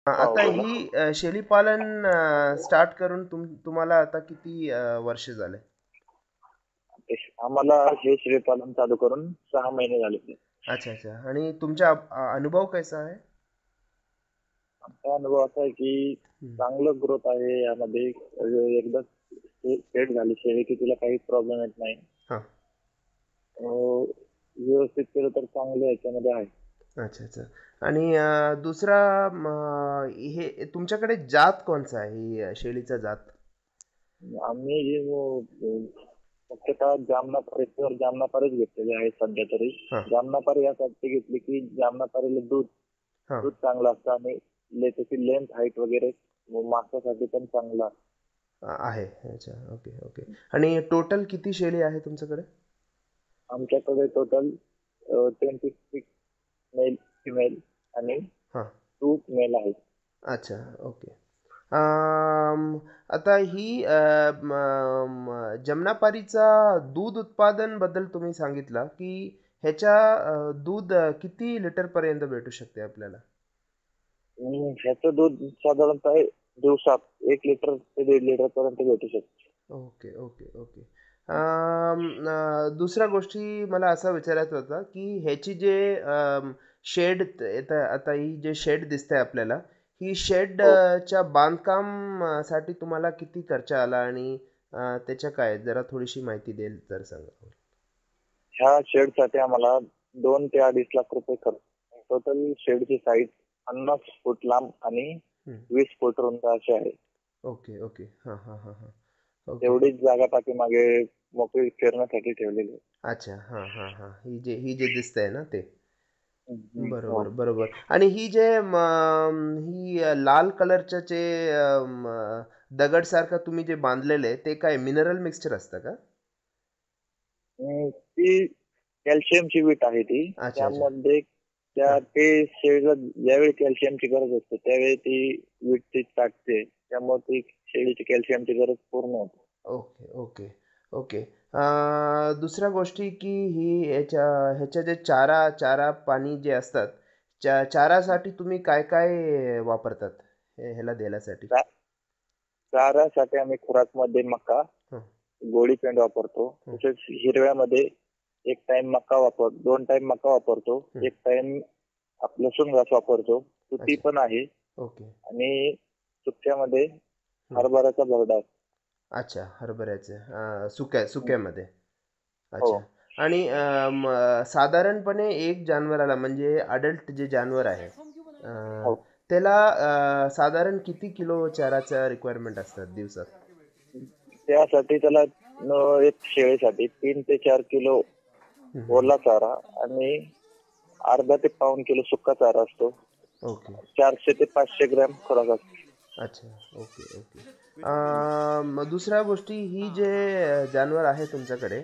आता बोला. ही शेळी पालन स्टार्ट करून तुम्हाला आता किती वर्ष झाले? आम्हाला हे शेळीपालन चालू करून 6 महिने झाले. अच्छा, अच्छा. आणि तुमचा अनुभव कसा आहे? आमचा अनुभव असा आहे की हं. चांगलं ग्रोथ आहे यामध्ये. एकदा सेट झाली शेळी की तिला काही प्रॉब्लेम येत नाही. हां. व्यवस्थित केलं तर चांगलं याच्यामध्ये आहे. अच्छा, अच्छा. आणि दुसरा हे तुमच्याकडे जात कोणचा आहे ही शेळीचा जात? आम्ही मुख्यतः जामनापारीच घेतलेले आहे सध्या तरी. हां, जामनापारी यासाठी घेतली की जामनापारीला दूध हां. दूध चांगलं असतं आणि त्याची लेंथ हाईट वगैरे मांसासाठी पण चांगलं असतं. आहे. अच्छा. Okay, okay. आणि टोटल किती शेळी आहे तुमच्याकडे? आमच्याकडे टोटल 26 मेल फिमेल आणि हां. 2 मेल आहेत. अच्छा. ओके. आता ही जमनापारीचा दूध उत्पादन बद्दल तुम्ही सांगितलं, की ह्याच्या दूध किती लिटरपर्यंत भेटू शकते आपल्याला? ह्याचं दूध साधारणतः दिवसात 1 लिटर ते 1.5 लिटर पर्यंत भेटू शकते. Okay, okay, okay. दुसऱ्या गोष्टी मला असं विचारायचं होतं, की ह्याची जे शेड आता ही जे शेड दिसतंय आपल्याला, ही शेड हो. च्या बांधकाम साठी तुम्हाला किती खर्च आला आणि त्याच्या काय जरा थोडीशी माहिती देईल तर सांगा? ह्या शेडसाठी आम्हाला 2 ते 2.5 लाख रुपये खर्च. टोटल शेडची साईज 50 फूट लांब आणि हं. 20 फूट रुंद अशी आहे. Okay, okay. हां, हां, हां, हां. ओके. तेवढीच जागा पाठीमागे मोकळी फिरण्यासाठी ठेवलेली आहे. अच्छा. हां, हां, हां. ही जे दिसतंय ना ते? हो. बरोबर, बरोबर. आणि ही जे ही लाल कलरच्या जे दगडसारखं तुम्ही जे बांधलेलं आहे, ते काय मिनरल मिक्सचर असतं का? ती कॅल्शियमची वीट आहे ती. अच्छा, अच्छा. त्यामध्ये हां. ते शेळीला ज्यावेळी कॅल्शियमची गरज असते त्यावेळी ती वीट ती टाकते. त्यामुळे ती शेळीची कॅल्शियमची गरज पूर्ण होते. Okay, okay, okay. दुसऱ्या गोष्टी की ही ह्याच्या जे चारा पाणी जे असतात, चारासाठी तुम्ही काय वापरतात ह्याला देण्यासाठी? चा चाऱ्यासाठी आम्ही खुराकमध्ये मका, हं, गोळी पेंड वापरतो. हं. तसेच हिरव्यामध्ये 2 टाइम मका वापरतो. हं. 1 टाइम लसूण घास वापरतो. तुती अच्छा. पण आहे ओके. आणि सुक्यामध्ये हं. हरभऱ्याचा भरडा असतो. अच्छा, हरभऱ्याचे हं. सुक्यामध्ये. हो. अच्छा. आणि साधारणपणे एक जानवराला म्हणजे अडल्ट जे जानवर आहे, हो. त्याला साधारण किती किलो चाराच्या रिक्वायरमेंट असतात दिवसात? त्यासाठी त्याला एक शेळीसाठी 3 ते 4 किलो हं, हं, हं. ओला चारा आणि अर्धा ते पाऊण किलो सुका चारा असतो. ओके. 400 ते 500 ग्रॅम खुराक असतो. अच्छा. Okay, okay. मग दुसऱ्या गोष्टी ही जे जानवर आहे तुमच्याकडे,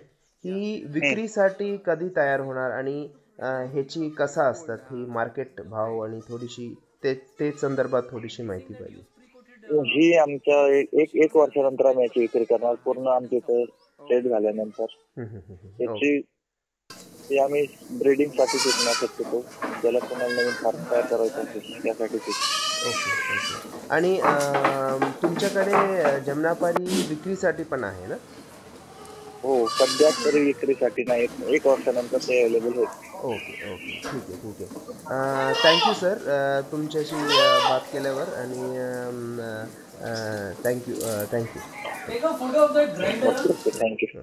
ही हं. विक्रीसाठी कधी तयार होणार आणि ह्याची कसा असतात ही मार्केट भाव आणि थोडीशी ते संदर्भात थोडीशी माहिती पाहिजे. ही आमच्या एक वर्षानंतर आम्ही याची विक्री करणार. पूर्ण आमच्या इथं सेट झाल्यानंतर. हं, हं, हं, हं. त्याची ती आम्ही ब्रीडिंगसाठी विकणार शक्यतो. ज्याला कोणाला नवीन फार्म तयार करायचा असेल त्यासाठीच विकतो. Okay, okay. आणि तुमच्याकडे जमनापारी विक्रीसाठी पण आहे ना? हो, सध्या तरी विक्रीसाठी नाही. 1 वर्षानंतर ते अवेलेबल होईल. Okay, okay. ठीक आहे, ठीक आहे. थँक यू सर तुमच्याशी बात केल्यावर आणि thank you, thank you. Okay, thank you.